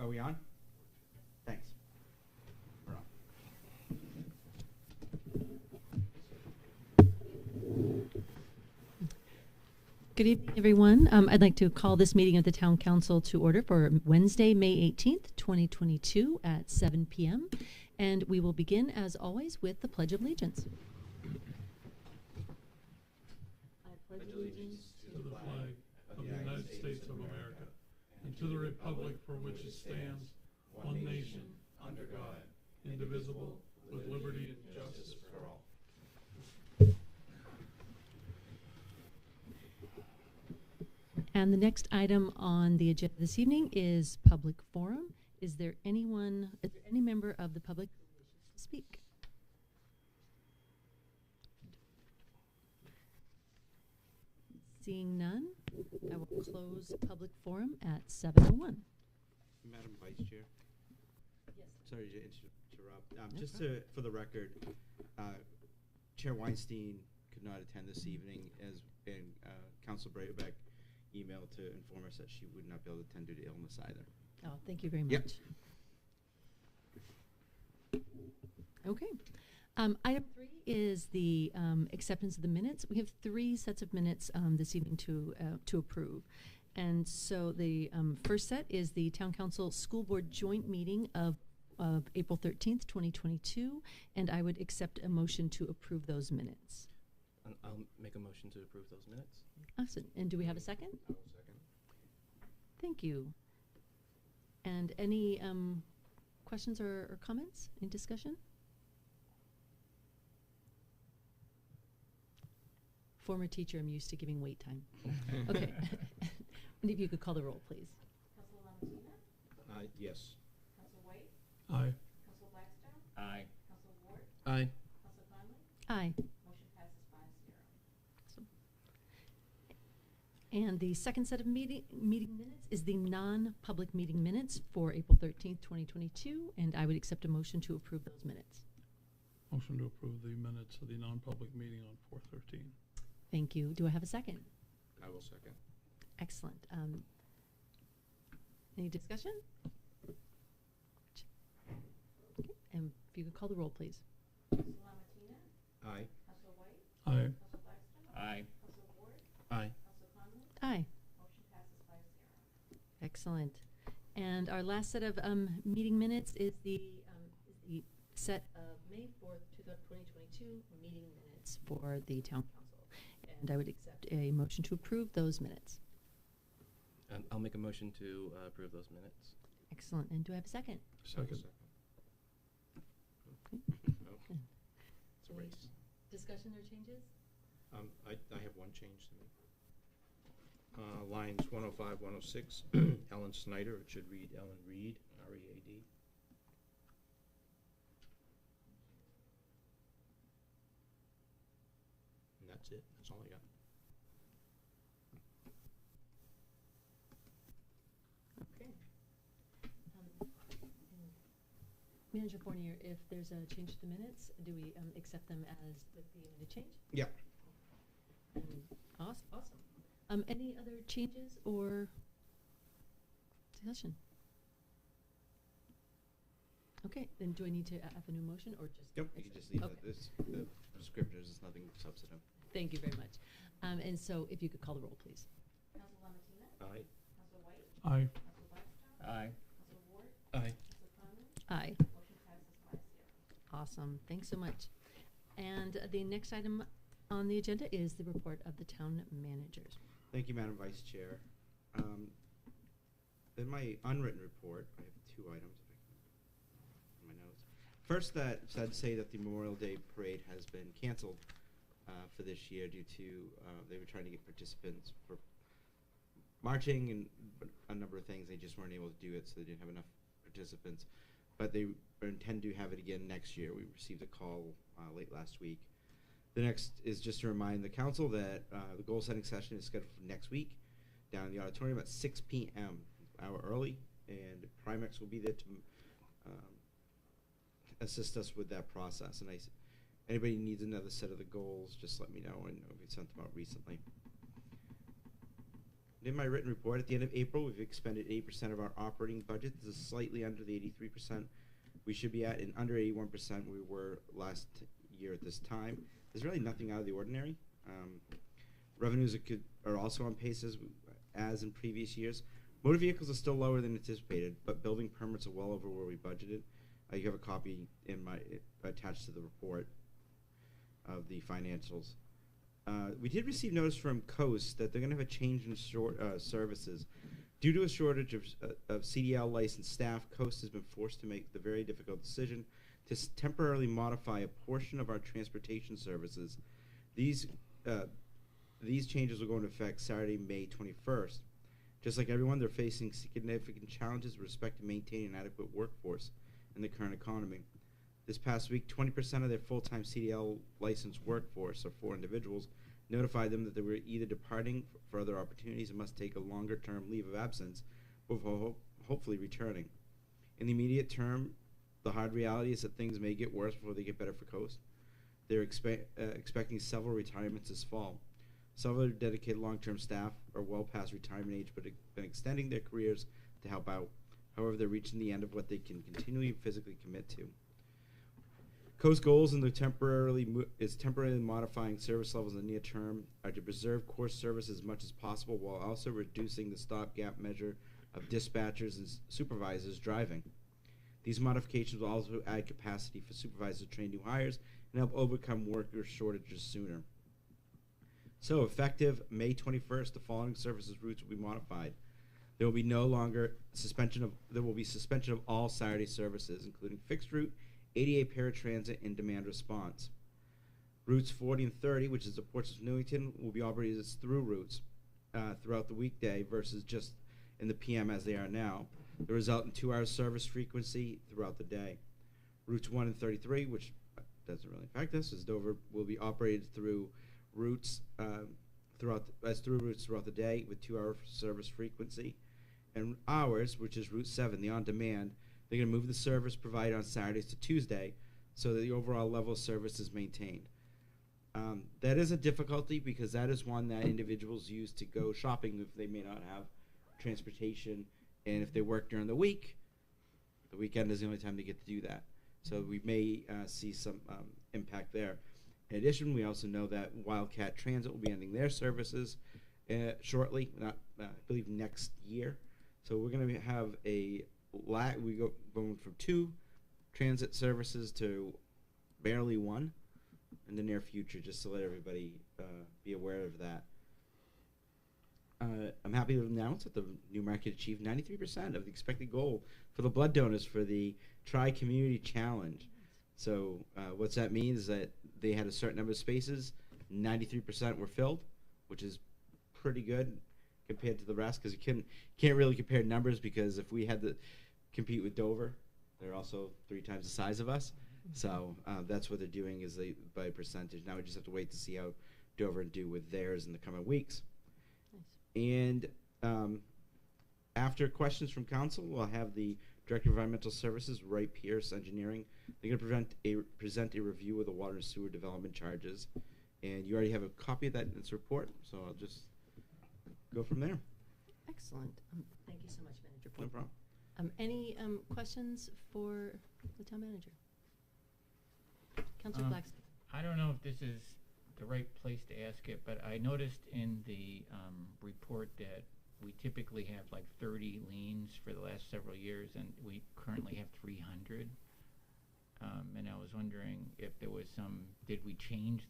Are we on? Thanks. We're on. Good evening, everyone. I'd like to call this meeting of the Town Council to order for Wednesday, May 18th, 2022 at 7 p.m. And we will begin, as always, with the Pledge of Allegiance. I pledge allegiance to the flag of the United States of America and to the republic for which it stands, one nation, under God, indivisible, with liberty and justice for all. And the next item on the agenda this evening is public forum. Is there any member of the public who wishes to speak? Seeing none, I will close public forum at 7:01. Madam Vice Chair. Yes. Sorry to interrupt. No Just problem. for the record, Chair Weinstein could not attend this evening, and Council Brabeck emailed to inform us that she would not be able to attend due to illness either. Oh, thank you very much. Yep. Okay. Item 3 is the acceptance of the minutes. We have 3 sets of minutes this evening to approve. And so the first set is the Town Council School Board joint meeting of April 13th, 2022. And I would accept a motion to approve those minutes. I'll make a motion to approve those minutes. Awesome. And do we have a second? I will second. Thank you. And any questions or comments? Any discussion? Former teacher, I'm used to giving wait time. Okay. And if you could call the roll, please. Council Lamontina? Yes. Council White? Aye. Council Blackstone? Aye. Council Ward? Aye. Council Conley? Aye. Motion passes 5-0. And the second set of meeting minutes is the non-public meeting minutes for April 13th, 2022. And I would accept a motion to approve those minutes. Motion to approve the minutes of the non-public meeting on 4/13. Thank you. Do I have a second? I will second. Excellent. Any discussion? Okay. And if you could call the roll, please. Council Lamontina? Aye. Council White? Aye. Council Blackstone? Aye. Council Ward? Aye. Council Conley? Aye. Motion passes 5-0. Excellent. And our last set of meeting minutes is the set of May 4th, 2022 meeting minutes for the Town Council. And I would accept a motion to approve those minutes. I'll make a motion to approve those minutes. Excellent. And do I have a second? Second. Okay. Oh, it's a race. Discussion or changes? I have one change to make. Lines 105, 106, Ellen Snyder. It should read Ellen Reed, R-E-A-D. And that's it. That's all I got. Okay. Manager Fournier, if there's a change to the minutes, do we accept them as with the amended change? Yeah. Awesome. Any other changes or discussion? Okay, then do I need to have a new motion or just? Nope, you can just leave Okay. the descriptors. There's nothing substantive. Thank you very much. And so if you could call the roll, please. Council Lamontina? Aye. Council White? Aye. Council Blackstone? Aye. Council Ward? Aye. Council Conley? Aye. Motion passes 5-0. Awesome. Thanks so much. And the next item on the agenda is the report of the town managers. Thank you, Madam Vice Chair. In my unwritten report, I have 2 items in my notes. First, I'd say that the Memorial Day Parade has been canceled for this year due to they were trying to get participants for marching and a number of things. They just weren't able to do it, so they didn't have enough participants. But they intend to have it again next year. We received a call late last week. The next is just to remind the council that the goal-setting session is scheduled for next week down in the auditorium at 6 p.m., an hour early, and Primex will be there to assist us with that process. And anybody needs another set of the goals, just let me know, and we sent them out recently. In my written report, at the end of April, we've expended 80% of our operating budget. This is slightly under the 83% we should be at, and under 81% we were last year at this time. There's really nothing out of the ordinary. Revenues are also on pace as in previous years. Motor vehicles are still lower than anticipated, but building permits are well over where we budgeted. You have a copy attached to the report of the financials. We did receive notice from Coast that they're going to have a change in services. Due to a shortage of CDL licensed staff, Coast has been forced to make the very difficult decision to temporarily modify a portion of our transportation services. These changes will go into effect Saturday, May 21st. Just like everyone, they're facing significant challenges with respect to maintaining an adequate workforce in the current economy. This past week, 20% of their full-time CDL licensed workforce, or 4 individuals, notified them that they were either departing for other opportunities and must take a longer-term leave of absence before hopefully returning. In the immediate term, the hard reality is that things may get worse before they get better for Coast. They're expecting several retirements this fall. Several dedicated long-term staff are well past retirement age but have been extending their careers to help out. However, they're reaching the end of what they can continually physically commit to. Coast goals in the temporarily modifying service levels in the near term are to preserve core service as much as possible while also reducing the stopgap measure of dispatchers and supervisors driving. These modifications will also add capacity for supervisors to train new hires and help overcome worker shortages sooner. So, effective May 21st, the following services routes will be modified. There will be suspension of all Saturday services, including fixed route, ADA paratransit, and demand response. Routes 40 and 30, which is the Portsmouth Newington, will be operated as through routes throughout the weekday versus just in the PM as they are now. The result in 2 hours service frequency throughout the day. Routes 1 and 33, which doesn't really affect us, as Dover will be operated through routes throughout the day with 2-hour service frequency. And hours, which is Route 7, the on-demand, they're going to move the service provided on Saturdays to Tuesday so that the overall level of service is maintained. That is a difficulty because that is one that individuals use to go shopping if they may not have transportation, and if they work during the week, the weekend is the only time they get to do that. So we may see some impact there. In addition, we also know that Wildcat Transit will be ending their services shortly, I believe next year. So we're going to have going from 2 transit services to barely 1 in the near future, just to let everybody be aware of that. I'm happy to announce that the Newmarket achieved 93% of the expected goal for the blood donors for the Tri-Community Challenge. So what that means is that they had a certain number of spaces, 93% were filled, which is pretty good compared to the rest, because you can't really compare numbers, because if we had to compete with Dover, they're also 3 times the size of us. So that's what they're doing is by percentage. Now we just have to wait to see how Dover do with theirs in the coming weeks. Nice. And after questions from council, we'll have the Director of Environmental Services, Wright Pierce Engineering. They're going to present a review of the water and sewer development charges. And you already have a copy of that in this report, so I'll just go from there. Excellent. Thank you so much, Manager Paul. No problem. Any questions for the town manager? Councilor Blackston. I don't know if this is the right place to ask it, but I noticed in the report that we typically have like 30 liens for the last several years, and we currently have 300. And I was wondering if there was did we change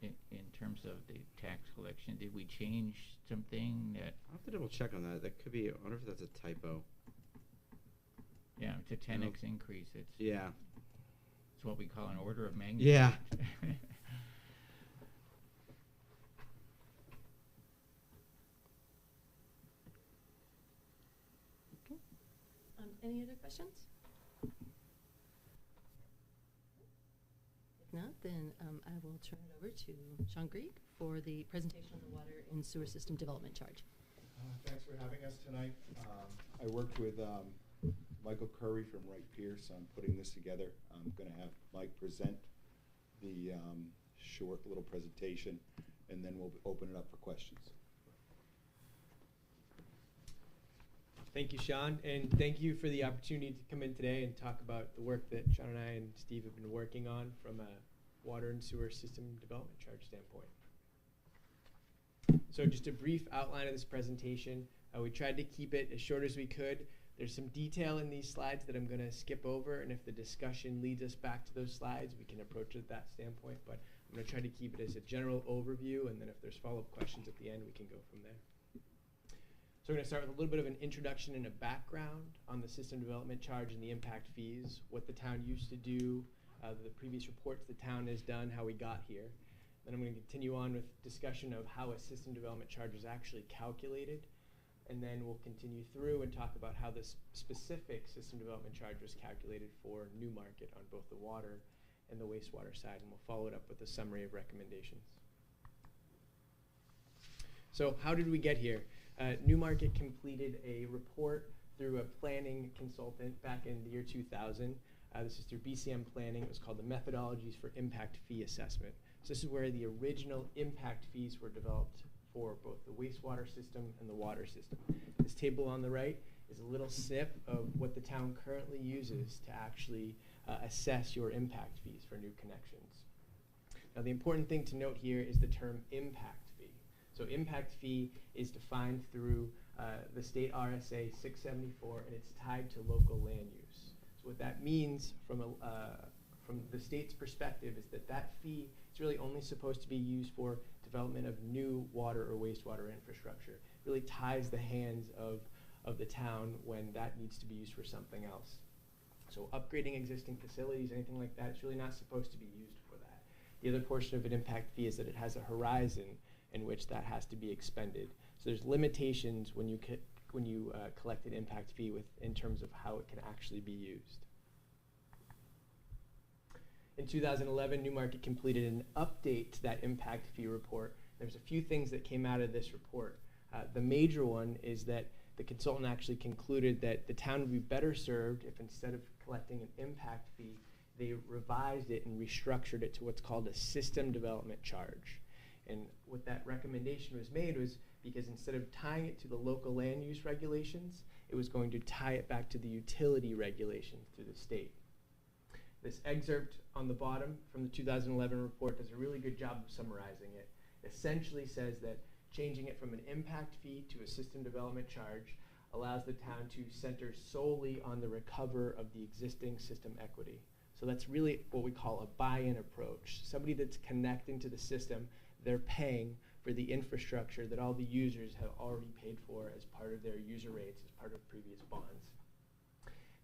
in terms of the tax collection, did we change something that? I'll have to double check on that. That could be, I wonder if that's a typo. Yeah, it's a 10x increase. It's what we call an order of magnitude. Yeah. Okay. Any other questions? If not, then I will turn it over to Sean Grieg for the presentation on the water and sewer system development charge. Thanks for having us tonight. I worked with Michael Curry from Wright Pierce on putting this together. I'm going to have Mike present the short little presentation. and then we'll open it up for questions. Thank you, Sean, and thank you for the opportunity to come in today and talk about the work that Sean and I and Steve have been working on from a water and sewer system development charge standpoint. So just a brief outline of this presentation. We tried to keep it as short as we could. There's some detail in these slides that I'm going to skip over, and if the discussion leads us back to those slides, we can approach it that standpoint, but I'm going to try to keep it as a general overview, and then if there's follow-up questions at the end, we can go from there. So we're going to start with a little bit of an introduction and a background on the system development charge and the impact fees, what the town used to do, the previous reports the town has done, how we got here. Then I'm going to continue on with discussion of how a system development charge is actually calculated. And then we'll continue through and talk about how this specific system development charge was calculated for Newmarket on both the water and the wastewater side. And we'll follow it up with a summary of recommendations. So how did we get here? Newmarket completed a report through a planning consultant back in the year 2000. This is through BCM Planning. It was called the Methodologies for Impact Fee Assessment. So this is where the original impact fees were developed for both the wastewater system and the water system. This table on the right is a little snip of what the town currently uses to actually assess your impact fees for new connections. Now the important thing to note here is the term impact fee. So impact fee is defined through the state RSA 674, and it's tied to local land use. So what that means from the state's perspective is that that fee is really only supposed to be used for development of new water or wastewater infrastructure. It really ties the hands of the town when that needs to be used for something else. So upgrading existing facilities, anything like that, it's really not supposed to be used for that. The other portion of an impact fee is that it has a horizon in which that has to be expended. So there's limitations when you collect an impact fee in terms of how it can actually be used. In 2011, Newmarket completed an update to that impact fee report. There's a few things that came out of this report. The major one is that the consultant actually concluded that the town would be better served if instead of collecting an impact fee, they revised it and restructured it to what's called a system development charge. And what that recommendation was made was because instead of tying it to the local land use regulations, it was going to tie it back to the utility regulations through the state. This excerpt on the bottom from the 2011 report does a really good job of summarizing it. Essentially says that changing it from an impact fee to a system development charge allows the town to center solely on the recover of the existing system equity. So that's really what we call a buy-in approach. Somebody that's connecting to the system, they're paying for the infrastructure that all the users have already paid for as part of their user rates, as part of previous bonds.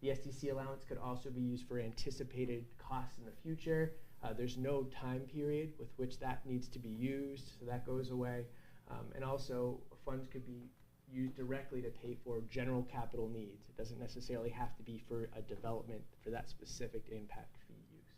The SDC allowance could also be used for anticipated costs in the future. There's no time period with which that needs to be used, so that goes away. And also, funds could be used directly to pay for general capital needs. It doesn't necessarily have to be for a development for that specific impact fee use.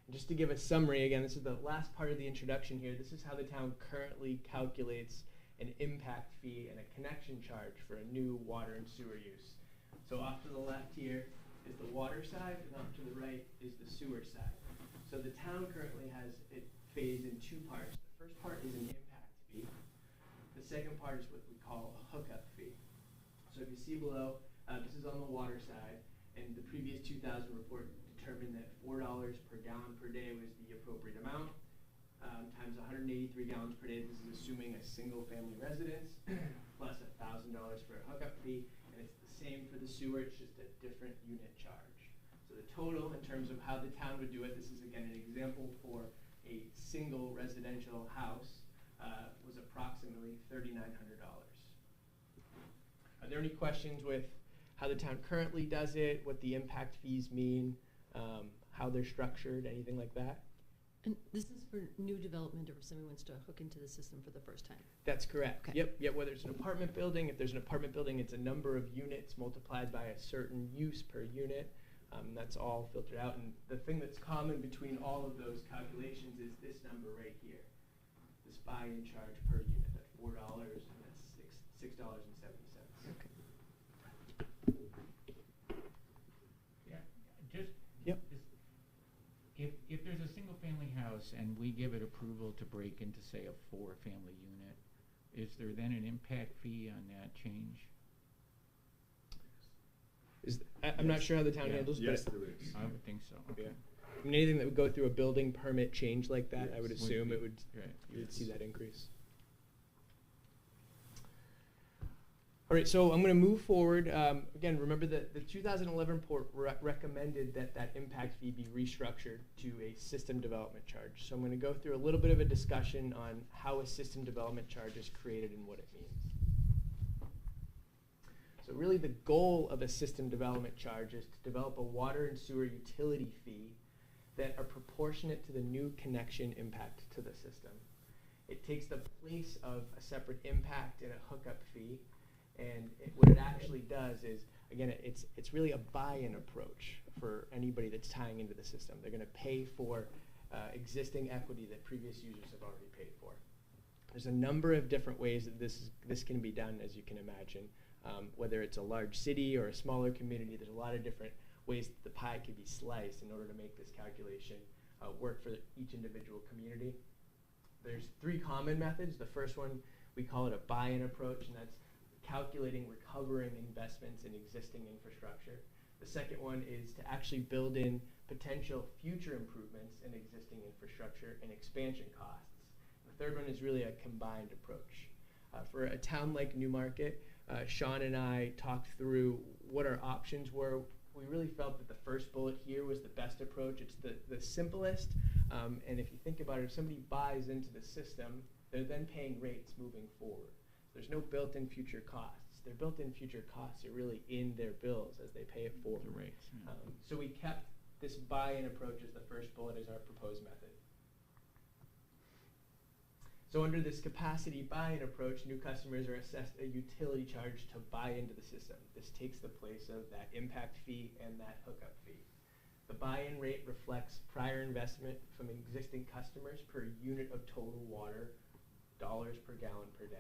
And just to give a summary, again, this is the last part of the introduction here. This is how the town currently calculates an impact fee and a connection charge for a new water and sewer use. So off to the left here is the water side, and off to the right is the sewer side. So the town currently has it phased in two parts. The first part is an impact fee. The second part is what we call a hookup fee. So if you see below, this is on the water side, and the previous 2000 report determined that $4 per gallon per day was the appropriate amount. Times 183 gallons per day. This is assuming a single family residence, plus $1,000 for a hookup fee, and it's the same for the sewer, it's just a different unit charge. So the total in terms of how the town would do it, this is again an example for a single residential house, was approximately $3,900. Are there any questions with how the town currently does it, what the impact fees mean, how they're structured, anything like that? And this is for new development or if somebody wants to hook into the system for the first time? That's correct. Okay. Yep, whether it's an apartment building, if there's an apartment building, it's a number of units multiplied by a certain use per unit. That's all filtered out. And the thing that's common between all of those calculations is this number right here, this buy-in charge per unit, at $4, and that's $6.70. Okay. Yeah, just Yep. if there's a single family house this and we give it approval to break into, say, a 4-family unit, is there then an impact fee on that change? I'm not sure how the town Yeah. handles, Yes, but there is. I would think so. yeah. I mean, anything that would go through a building permit change like that, I would Yes. assume Would it be- would, right. you would see that increase. All right, so I'm going to move forward. Again, remember that the 2011 report recommended that that impact fee be restructured to a system development charge. So I'm going to go through a little bit of a discussion on how a system development charge is created and what it means. So really the goal of a system development charge is to develop a water and sewer utility fee that are proportionate to the new connection impact to the system. It takes the place of a separate impact and a hookup fee, and what it actually does is, again, it's really a buy-in approach for anybody that's tying into the system. They're going to pay for existing equity that previous users have already paid for. There's a number of different ways that this can be done, as you can imagine. Whether it's a large city or a smaller community, there's a lot of different ways that the pie could be sliced in order to make this calculation work for each individual community. There's 3 common methods. The first one, we call it a buy-in approach, and that's calculating recovering investments in existing infrastructure. The second one is to actually build in potential future improvements in existing infrastructure and expansion costs. The third one is really a combined approach. For a town like Newmarket, Sean and I talked through what our options were. We really felt that the first bullet here was the best approach. It's the simplest, and if you think about it, if somebody buys into the system, they're then paying rates moving forward. There's no built-in future costs. Their built-in future costs are really in their bills as they pay it forward. The rates. Yeah. So we kept this buy-in approach as the first bullet as our proposed method. So under this capacity buy-in approach, new customers are assessed a utility charge to buy into the system. This takes the place of that impact fee and that hookup fee. The buy-in rate reflects prior investment from existing customers per unit of total water, dollars per gallon per day.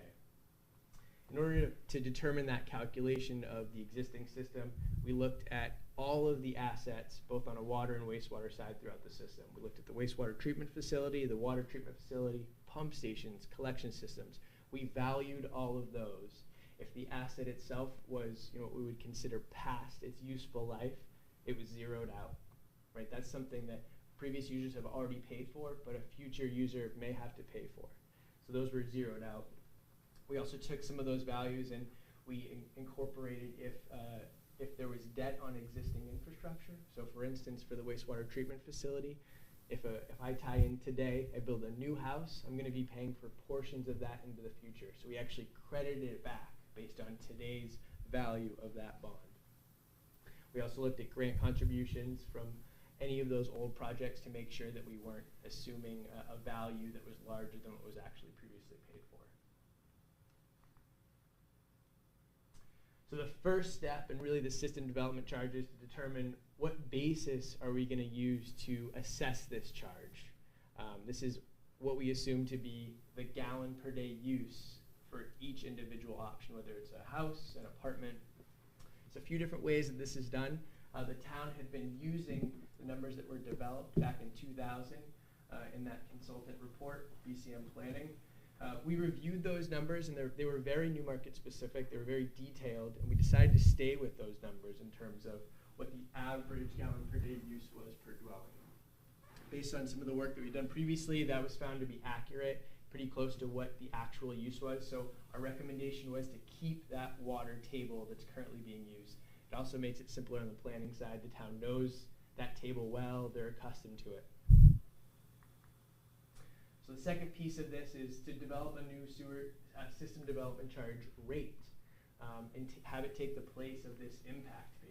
In order to determine that calculation of the existing system, we looked at all of the assets, both on a water and wastewater side throughout the system. We looked at the wastewater treatment facility, the water treatment facility, pump stations, collection systems. We valued all of those. If the asset itself was, what we would consider past its useful life, it was zeroed out, right? That's something that previous users have already paid for, but a future user may have to pay for. So those were zeroed out. We also took some of those values and we incorporated if there was debt on existing infrastructure. So for instance, for the wastewater treatment facility, if I tie in today, I build a new house, I'm going to be paying for portions of that into the future. So we actually credited it back based on today's value of that bond. We also looked at grant contributions from any of those old projects to make sure that we weren't assuming a value that was larger than what was actually previously paid for. So the first step, and really the system development charge, is to determine what basis are we going to use to assess this charge. This is what we assume to be the gallon per day use for each individual option, whether it's a house, an apartment. There's a few different ways that this is done. The town had been using the numbers that were developed back in 2000 in that consultant report, BCM Planning. We reviewed those numbers, and they were very Newmarket specific. They were very detailed, and we decided to stay with those numbers in terms of what the average gallon per day use was per dwelling. Based on some of the work that we've done previously, that was found to be accurate, pretty close to what the actual use was. So our recommendation was to keep that water table that's currently being used. It also makes it simpler on the planning side. The town knows that table well. They're accustomed to it. So the second piece of this is to develop a new sewer system development charge rate and have it take the place of this impact fee.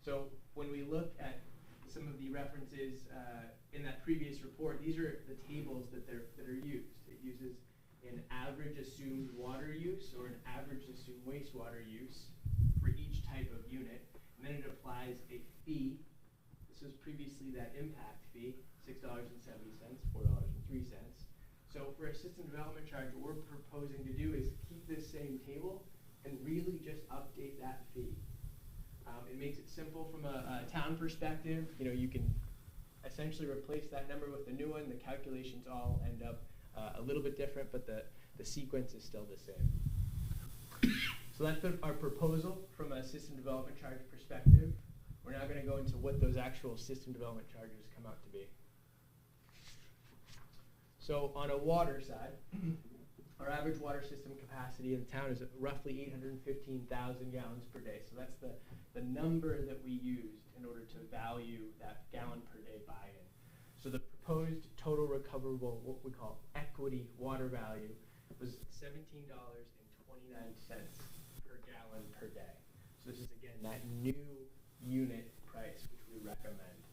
So when we look at some of the references in that previous report, these are the tables that are used. It uses an average assumed water use or an average assumed wastewater use for each type of unit, and then it applies a fee. This was previously that impact fee, $6.70, $4.03. So for a system development charge, what we're proposing to do is keep this same table and really just update that fee. It makes it simple from a town perspective. You can essentially replace that number with the new one, the calculations all end up a little bit different, but the sequence is still the same. So that's our proposal from a system development charge perspective. We're now going to go into what those actual system development charges come out to be. So on a water side, our average water system capacity in the town is roughly 815,000 gallons per day. So that's the number that we used in order to value that gallon per day buy-in. So the proposed total recoverable, what we call equity water value, was $17.29 per gallon per day. So this is, again, that new unit price which we recommend.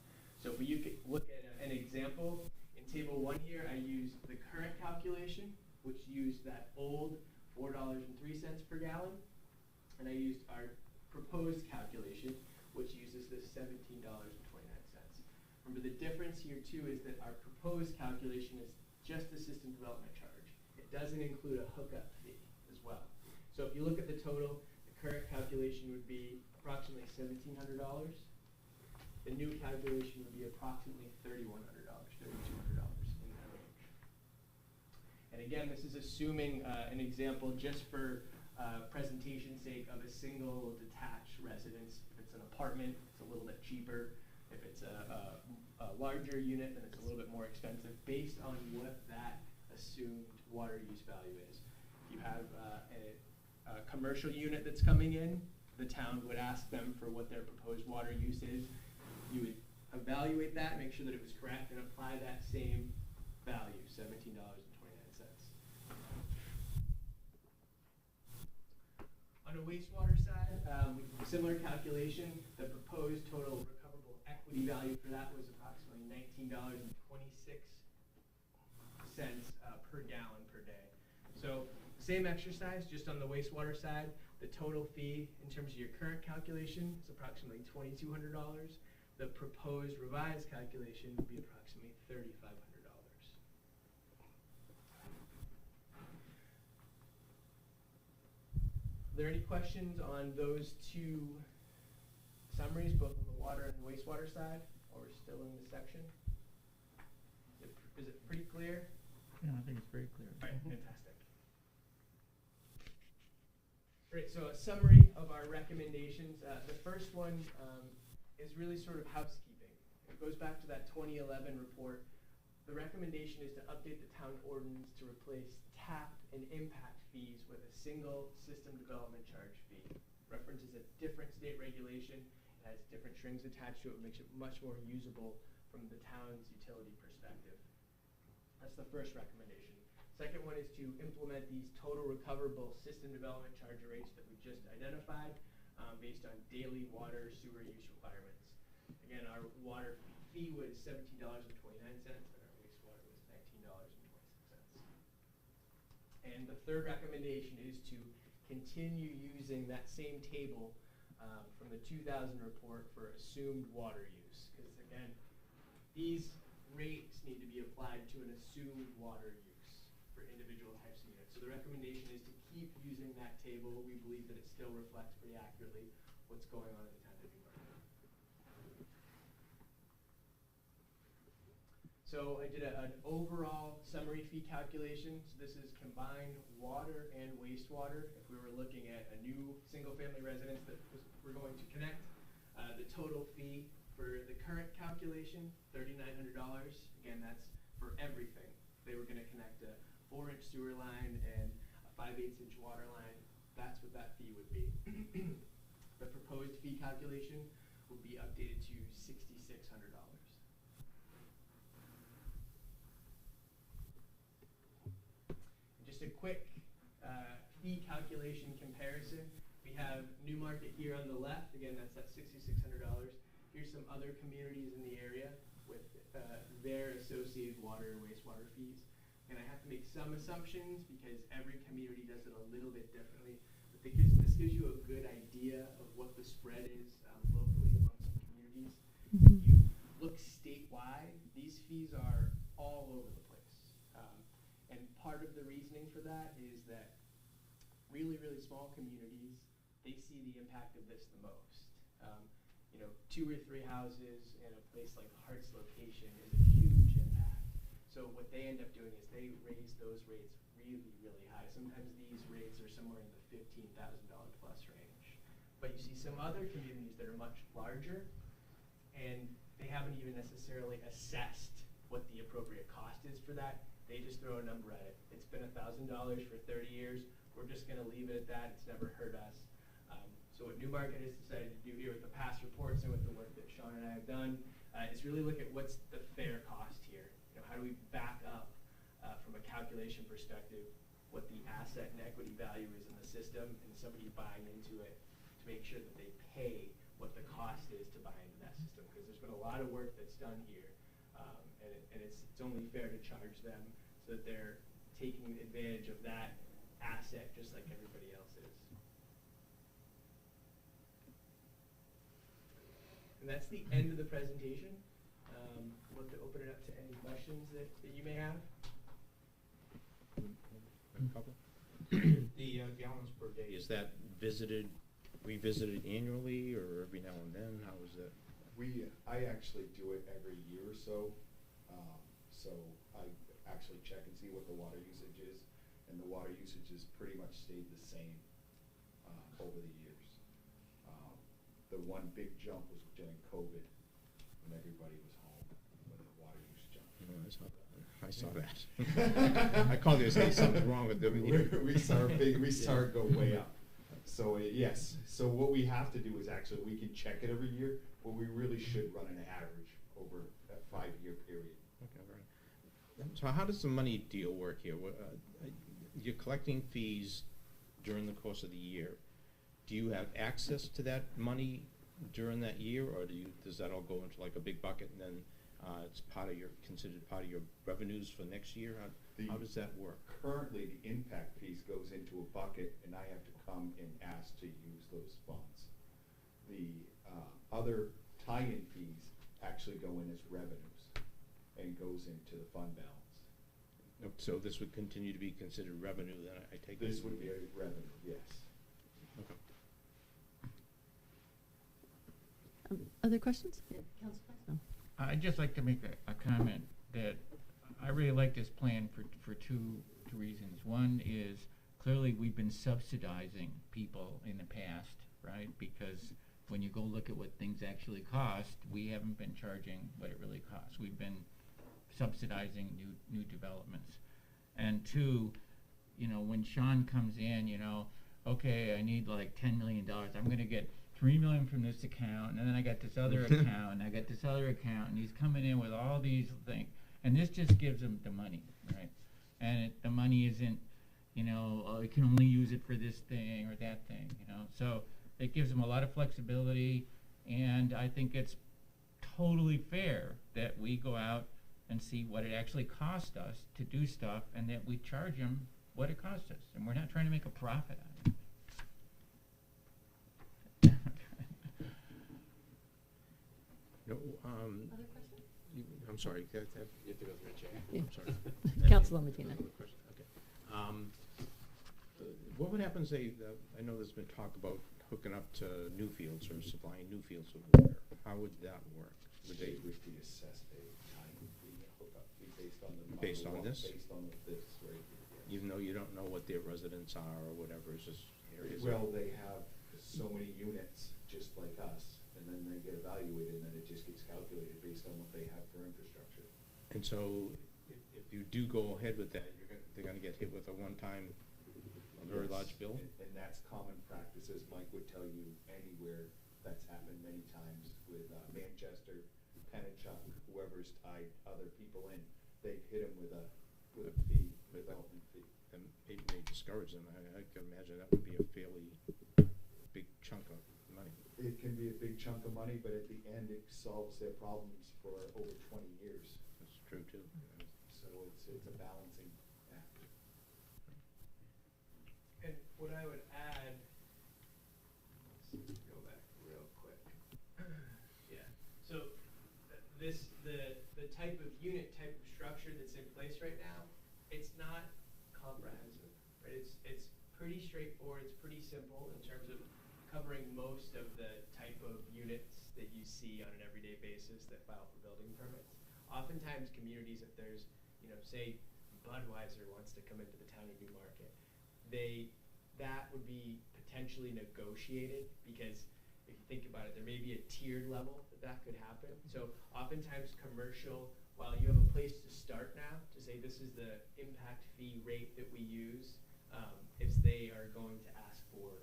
So if you could look at an example, in table 1 here, I used the current calculation, which used that old $4.03 per gallon, and I used our proposed calculation, which uses this $17.29. Remember, the difference here too is that our proposed calculation is just the system development charge. It doesn't include a hookup fee as well. So if you look at the total, the current calculation would be approximately $1,700. The new calculation would be approximately $3,100, $3,200 in that range. And again, this is assuming an example just for presentation's sake of a single detached residence. If it's an apartment, it's a little bit cheaper. If it's a larger unit, then it's a little bit more expensive based on what that assumed water use value is. If you have a commercial unit that's coming in, the town would ask them for what their proposed water use is. You would evaluate that, make sure that it was correct, and apply that same value, $17.29. On a wastewater side, similar calculation. The proposed total recoverable equity value for that was approximately $19.26 per gallon per day. So same exercise, just on the wastewater side. The total fee in terms of your current calculation is approximately $2,200. The proposed revised calculation would be approximately $3,500. Are there any questions on those two summaries, both on the water and the wastewater side, or we're still in this section? Is it pretty clear? Yeah, I think it's very clear. All right, fantastic. Great, so a summary of our recommendations. The first one is really sort of housekeeping. It goes back to that 2011 report. The recommendation is to update the town ordinance to replace tap and impact fees with a single system development charge fee. References a different state regulation. It has different strings attached to it. It makes it much more usable from the town's utility perspective. That's the first recommendation. Second one is to implement these total recoverable system development charge rates that we just identified based on daily water sewer use requirements. Again, our water fee was $17.29 and our wastewater was $19.26. And the third recommendation is to continue using that same table from the 2000 report for assumed water use. Because again, these rates need to be applied to an assumed water use for individual types of units. So the recommendation is to keep using that table. We believe that it still reflects pretty accurately what's going on in the town of Newmarket. So I did an overall summary fee calculation. So this is combined water and wastewater. If we were looking at a new single-family residence that we're going to connect, the total fee for the current calculation, $3,900. Again, that's for everything. They were going to connect a 4-inch sewer line and a 5/8-inch water line. That's what that fee would be. The proposed fee calculation will be updated to $6,600. Just a quick fee calculation comparison. We have Newmarket here on the left. Again, that's that $6,600. Here's some other communities in the area with their associated water and wastewater fees. And I have to make some assumptions because every community does it a little bit differently. But this gives you a good idea of what the spread is locally among some communities. If you look statewide, these fees are all over the place. And part of the reasoning for that is that really, really small communities, they see the impact of this the most. 2 or 3 houses in a place like Hart's location is a huge impact. So what they end up doing is they raise those rates really, really high. Sometimes these rates are somewhere in the $15,000 plus range. But you see some other communities that are much larger, and they haven't even necessarily assessed what the appropriate cost is for that. They just throw a number at it. It's been $1,000 for 30 years. We're just going to leave it at that. It's never hurt us. So what Newmarket has decided to do here with the past reports and with the work that Sean and I have done is really look at what's the fair cost here. How do we back up from a calculation perspective what the asset and equity value is in the system, and somebody buying into it to make sure that they pay what the cost is to buy into that system, because there's been a lot of work that's done here, and it's only fair to charge them so that they're taking advantage of that asset just like everybody else is. And that's the end of the presentation. We'd love to open it up to any questions that you may have. A couple. The gallons per day, is that revisited annually or every now and then? How is that? I actually do it every year or so. So I actually check and see what the water usage is, and the water usage has pretty much stayed the same over the years. The one big jump was during COVID when everybody was home, when the water use jumped. Oh, I saw that. I called you and say something's wrong with them. We saw it go way up. So yes, so what we have to do is actually, we can check it every year, but we really should run an average over a 5-year period. Okay, right. So how does the money deal work here? You're collecting fees during the course of the year. Do you have access to that money during that year, or does that all go into like a big bucket and then it's considered part of your revenues for next year? How does that work? Currently, the impact fees goes into a bucket, and I have to come and ask to use those funds. The other tie-in fees actually go in as revenues and goes into the fund balance. So this would continue to be considered revenue, then I take it? This would be a revenue, yes. Okay. Other questions? Yeah, Councilor Plasko. I'd just like to make a comment that I really like this plan for two reasons. One is clearly we've been subsidizing people in the past, right? Because when you go look at what things actually cost, we haven't been charging what it really costs. We've been subsidizing new developments. And two, when Sean comes in, okay, I need like $10 million. I'm going to get $3 million from this account, and then I got this other account, and I got this other account, and he's coming in with all these things, and this just gives him the money, right? And the money isn't, I can only use it for this thing or that thing, So it gives him a lot of flexibility, and I think it's totally fair that we go out and see what it actually costs us to do stuff, and that we charge him what it costs us, and we're not trying to make a profit on it. No, Other questions? I'm sorry. You have to go through the chair. I'm sorry. Councilor Medina. Another question. Okay. What would happen, say, I know there's been talk about hooking up to new fields or supplying new fields with water. How would that work? Would They would be assessed a time fee, a hookup fee based on the Based on this? Based on this right here. Yes. even though you don't know what their residents are or whatever, it's just areas? Well, they have so many units, just like us, and then they get evaluated, and then it just gets calculated based on what they have for infrastructure. And so, if you do go ahead with that, they're gonna get hit with a one-time, a very Yes, large bill? And that's common practice, as Mike would tell you, anywhere. That's happened many times with Manchester, Pennachuck, whoever's tied other people in. They've hit them with a fee, development fee. And it may discourage them. I can imagine that would be a fairly big chunk of money. It can be a big chunk of money, but at the end, it solves their problems for over 20 years. That's true, too. So it's a balancing act. And what I would add, let's go back real quick. Yeah. So the type of unit, type of structure that's in place right now, it's not comprehensive, right? It's pretty straightforward. It's pretty simple in terms of covering most of the type of units that you see on an everyday basis that file for building permits. Oftentimes communities, if there's, say Budweiser wants to come into the town of Newmarket, that would be potentially negotiated, because if you think about it, there may be a tiered level that could happen. So oftentimes commercial, while you have a place to start now to say this is the impact fee rate that we use, if they are going to ask for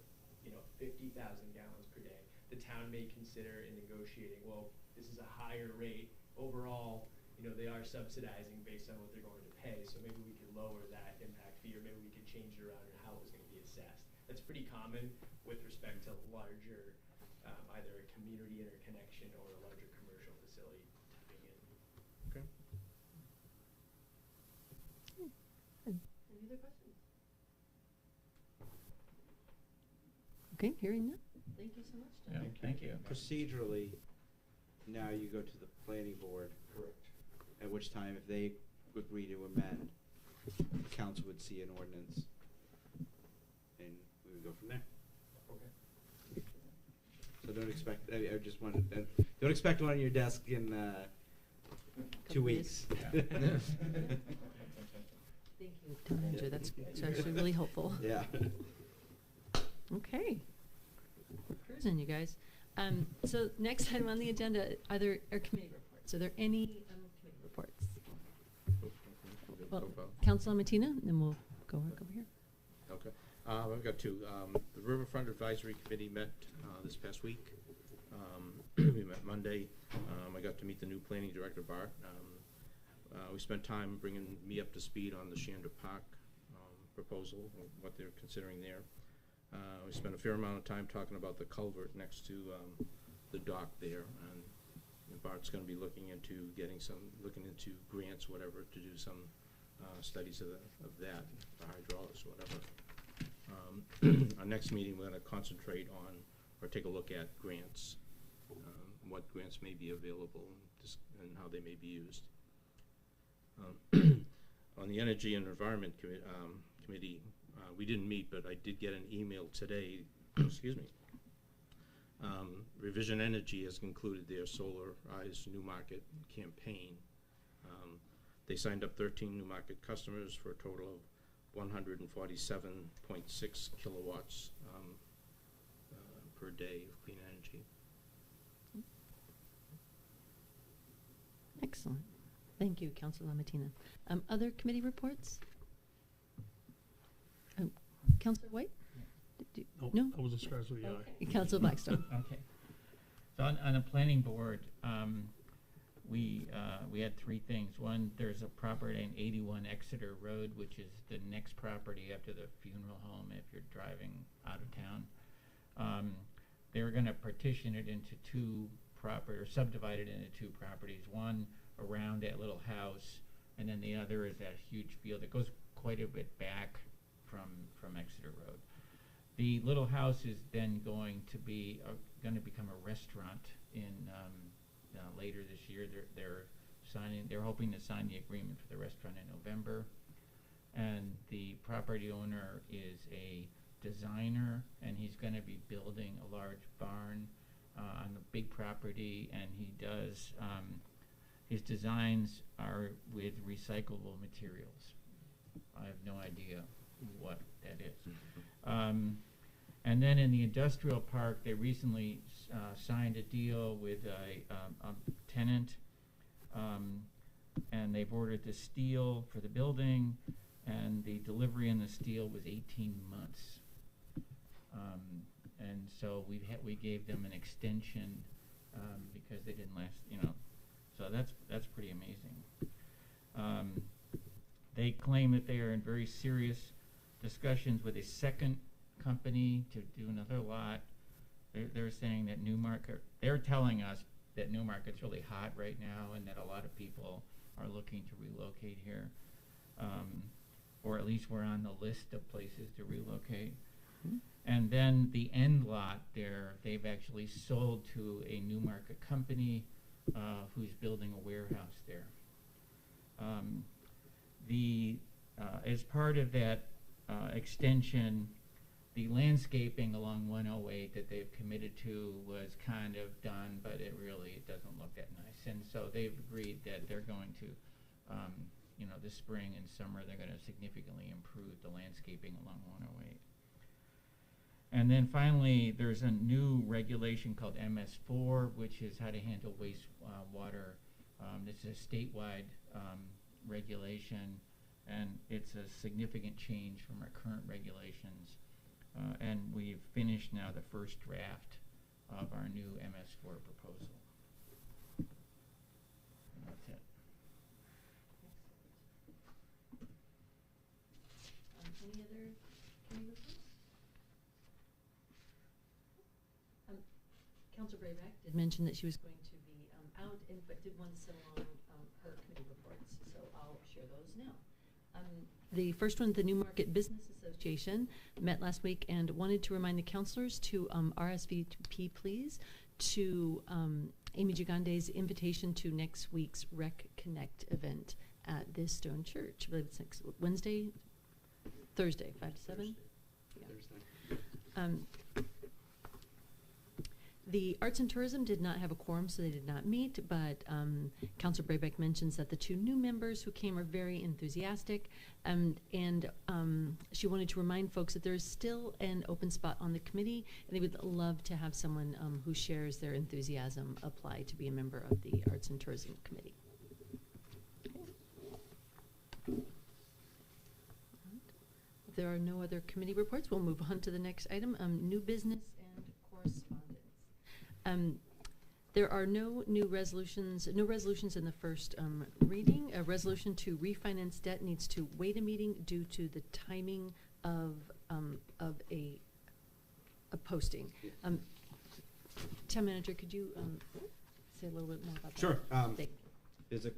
50,000 gallons per day, the town may consider in negotiating, well, this is a higher rate overall. They are subsidizing based on what they're going to pay, so maybe we could lower that impact fee, or maybe we could change it around and how it was going to be assessed. That's pretty common with respect to larger, either a community interconnection or a larger commercial facility tapping in. Okay. Any other questions? Okay, hearing none. Thank you so much, John. Yeah, thank you. Procedurally, now you go to the planning board, Correct. at which time if they agree to amend, the council would see an ordinance, and we would go from there. Okay. So don't expect, I just wanted, don't expect one on your desk in 2 Couple weeks. days. Thank you, Town Manager. That's actually really helpful. Yeah. Okay. We're cruising, you guys. So next item on the agenda are committee reports. Are there any committee reports? Well, Councilor Matina, then we'll go over here. Okay. I've got two. The Riverfront Advisory Committee met this past week. We met Monday. I got to meet the new planning director, Bart. We spent time bringing me up to speed on the Shander Park proposal, what they're considering there. We spent a fair amount of time talking about the culvert next to the dock there, and Bart's going to be looking into grants, whatever, to do some studies of that, the hydraulics or whatever. Our next meeting, we're going to concentrate on, or take a look at grants, what grants may be available, and how they may be used. On the Energy and Environment Committee, we didn't meet, but I did get an email today, excuse me. Revision Energy has concluded their Solarize Newmarket campaign. They signed up 13 Newmarket customers for a total of 147.6 kilowatts per day of clean energy. Excellent. Thank you, Councilor Matina. Other committee reports? Councilor White? No? I was just scratching the eye. Okay. Councilor Blackstone. Okay. So on the planning board, we had three things. One, there's a property in 81 Exeter Road, which is the next property after the funeral home if you're driving out of town. They were going to partition it into subdivide it into two properties. One around that little house, and then the other is that huge field that goes quite a bit back from Exeter Road. The little house is then going to become a restaurant in later this year. They're hoping to sign the agreement for the restaurant in November, and the property owner is a designer, and he's going to be building a large barn on the big property, and he does his designs are with recyclable materials. I have no idea what that is. And then in the industrial park, they recently signed a deal with a tenant, and they've ordered the steel for the building, and the delivery in the steel was 18 months. And so we gave them an extension because they didn't last, so that's pretty amazing. They claim that they are in very serious discussions with a second company to do another lot. They're saying that they're telling us that Newmarket's really hot right now and that a lot of people are looking to relocate here. Or at least we're on the list of places to relocate. Mm-hmm. And then the end lot there, they've actually sold to a Newmarket company who's building a warehouse there. As part of that extension, the landscaping along 108 that they've committed to was kind of done, but it doesn't look that nice. And so they've agreed that they're going to, this spring and summer, they're going to significantly improve the landscaping along 108. And then finally, there's a new regulation called MS4, which is how to handle wastewater. It's a statewide regulation, and it's a significant change from our current regulations. And we've finished now the first draft of our new MS4 proposal. And that's it. Any other committee reports? Councilor Brayback did mention that she was going to be out, but did want to send along her committee reports, so I'll share those now. The first one, the Newmarket Business Association, met last week and wanted to remind the councilors to RSVP, please, to Amy Gigande's invitation to next week's Rec Connect event at this Stone Church. I believe it's next Thursday, 5 to 7. Yeah. Thursday. The Arts and Tourism did not have a quorum, so they did not meet, but Councilor Braybeck mentions that the 2 new members who came are very enthusiastic, and she wanted to remind folks that there is still an open spot on the committee, and they would love to have someone who shares their enthusiasm apply to be a member of the Arts and Tourism Committee. Okay. If there are no other committee reports, we'll move on to the next item, new business and correspondence. There are no resolutions in the first reading. A resolution to refinance debt needs to wait a meeting due to the timing of a posting. Town Manager, could you say a little bit more about that? Sure. Thank you. There's a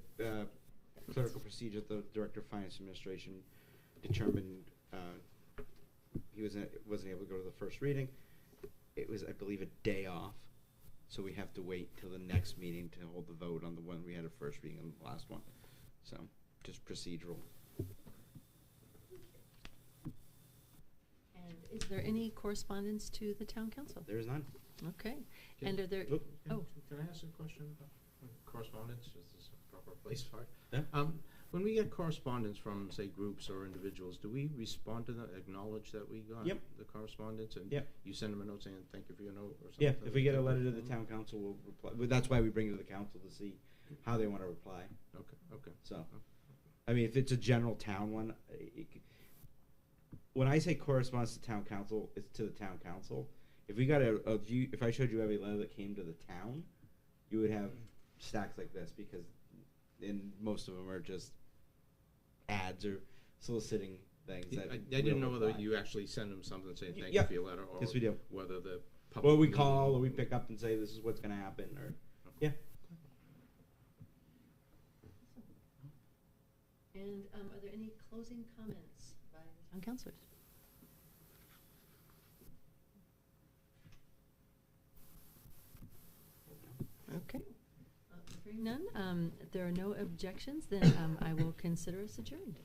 clerical procedure that the Director of Finance Administration determined he wasn't able to go to the first reading. It was, I believe, a day off. So we have to wait till the next meeting to hold the vote on the one we had a first reading on the last one. So, just procedural. And is there any correspondence to the Town Council? There is none. Okay. And are there? Oop. Oh, Can I ask a question about correspondence? Is this a proper place for it? Yeah. When we get correspondence from, say, groups or individuals, do we respond to them, acknowledge that we got Yep. the correspondence? And Yep. you send them a note saying, thank you for your note or something? Yeah, if we get a letter to the Town Council, we'll reply. Well, that's why we bring it to the council to see how they want to reply. Okay. So, I mean, if it's a general town one, when I say correspondence to Town Council, it's to the Town Council. If we got if I showed you every letter that came to the town, you would have stacks like this, because most of them are just ads or soliciting things. I didn't know whether you actually send them something saying thank Yeah. you for your letter, or Yes, we do. whether the public Or we meeting- call, or we pick up and say this is what's going to happen, or yeah. and are there any closing comments by the Town Councilors? Okay. Hearing none, if there are no objections, then I will consider us adjourned.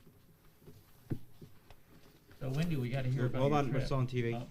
So Wendy, we got to hear about Hold your on, trip. it's on TV. Oh.